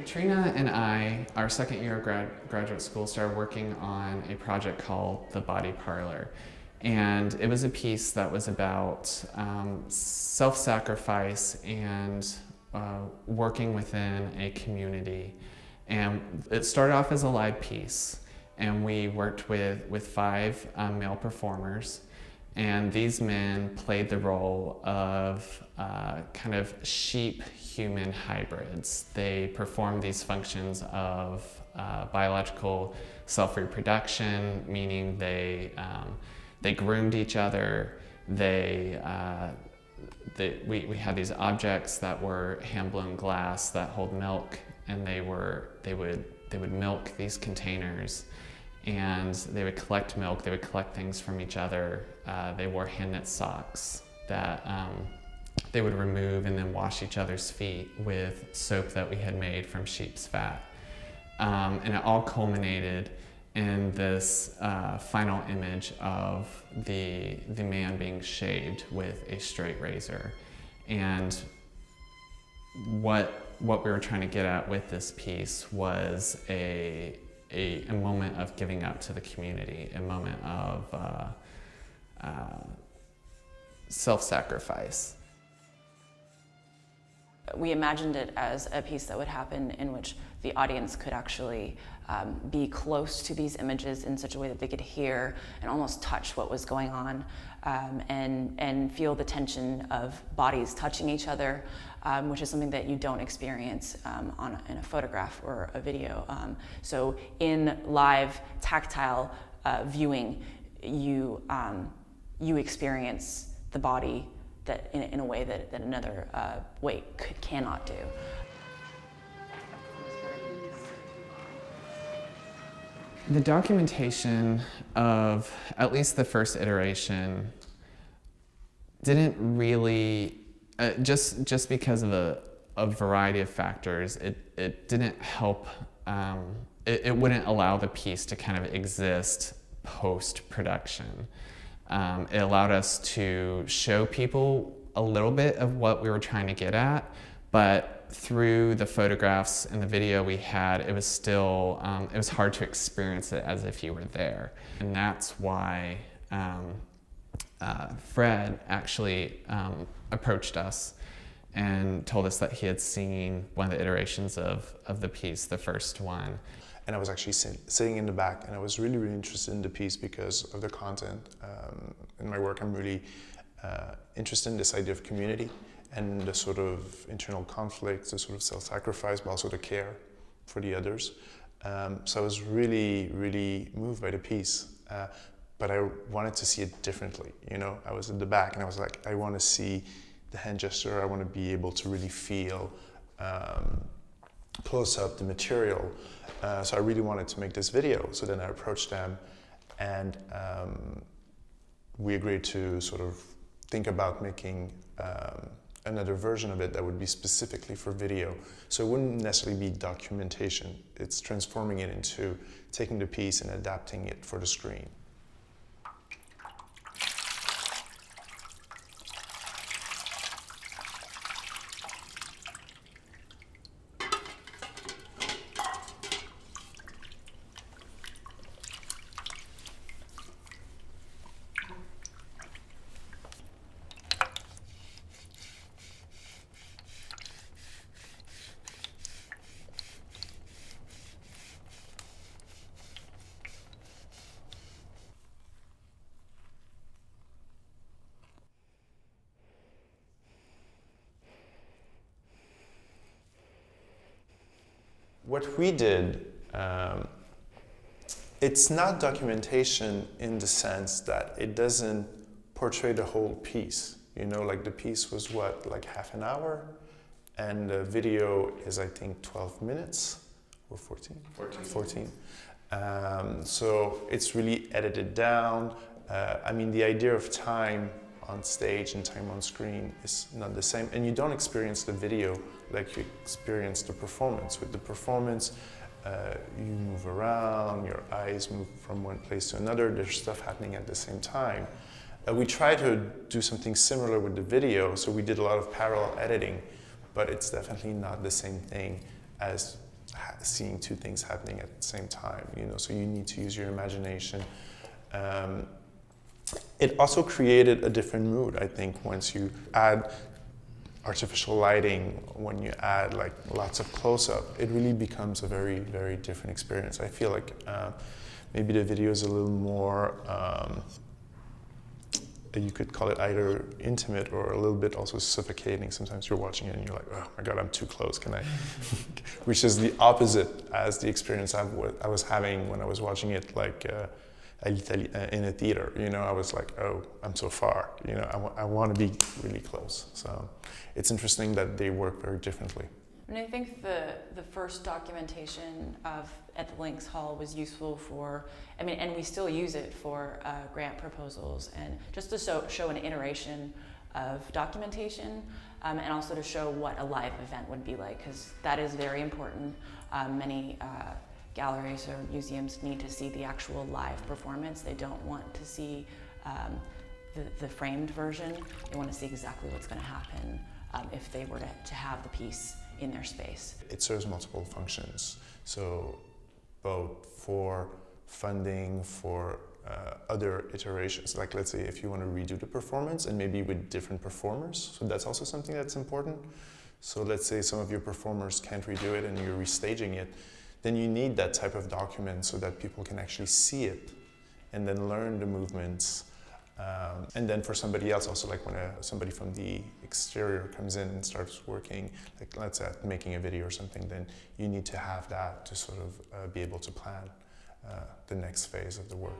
Katrina and I, our second year of graduate school, started working on a project called The Body Parlor. And it was a piece that was about self-sacrifice and working within a community. And it started off as a live piece, and we worked with 5 male performers. And these men played the role of kind of sheep-human hybrids. They performed these functions of biological self-reproduction, meaning they groomed each other. We had these objects that were hand-blown glass that hold milk, and they would milk these containers. And they would collect milk, they would collect things from each other. They wore hand-knit socks that they would remove and then wash each other's feet with soap that we had made from sheep's fat. And it all culminated in this final image of the man being shaved with a straight razor. And what we were trying to get at with this piece was a moment of giving up to the community, a moment of self-sacrifice. We imagined it as a piece that would happen in which the audience could actually be close to these images in such a way that they could hear and almost touch what was going on, and feel the tension of bodies touching each other, which is something that you don't experience in a photograph or a video. So in live tactile viewing, you experience the body that in a way that another way cannot do. The documentation of at least the first iteration didn't really, just because of a variety of factors, it didn't help, it wouldn't allow the piece to kind of exist post-production. It allowed us to show people a little bit of what we were trying to get at, but through the photographs and the video we had, it was still, it was hard to experience it as if you were there. And that's why Fred actually approached us and told us that he had seen one of the iterations of the piece, the first one. And I was actually sitting in the back, and I was really, really interested in the piece because of the content. In my work, I'm really interested in this idea of community and the sort of internal conflicts, the sort of self-sacrifice, but also the care for the others. So I was really, really moved by the piece, but I wanted to see it differently. You know, I was at the back, and I was like, I want to see the hand gesture. I want to be able to really feel close up the material. So I really wanted to make this video. So then I approached them, and we agreed to sort of think about making another version of it that would be specifically for video. So it wouldn't necessarily be documentation. It's transforming it into taking the piece and adapting it for the screen. What we did, it's not documentation in the sense that it doesn't portray the whole piece. You know, like the piece was what, like half an hour? And the video is, I think, 12 minutes or 14? 14. So it's really edited down. I mean, the idea of time on stage and time on screen is not the same. And you don't experience the video like you experience the performance. With the performance, you move around, your eyes move from one place to another, there's stuff happening at the same time. We tried to do something similar with the video, so we did a lot of parallel editing, but it's definitely not the same thing as seeing two things happening at the same time, you know, so you need to use your imagination. It also created a different mood, I think, once you add artificial lighting, when you add like lots of close-up, it really becomes a very, very different experience. I feel like maybe the video is a little more, you could call it either intimate or a little bit also suffocating. Sometimes you're watching it and you're like, oh my God, I'm too close, can I? Which is the opposite as the experience I was having when I was watching it like in a theater. You know, I was like, oh, I'm so far. You know, I want to be really close. So it's interesting that they work very differently. And I think the first documentation at the Links Hall was useful for, I mean, and we still use it for grant proposals, and just to show an iteration of documentation, and also to show what a live event would be like, because that is very important. Many galleries or museums need to see the actual live performance. They don't want to see the framed version. They want to see exactly what's going to happen if they were to have the piece in their space. It serves multiple functions. So both for funding, for other iterations, like let's say if you want to redo the performance and maybe with different performers, so that's also something that's important. So let's say some of your performers can't redo it and you're restaging it, then you need that type of document so that people can actually see it and then learn the movements. And then for somebody else also, like when somebody from the exterior comes in and starts working, like let's say making a video or something, then you need to have that to sort of be able to plan the next phase of the work.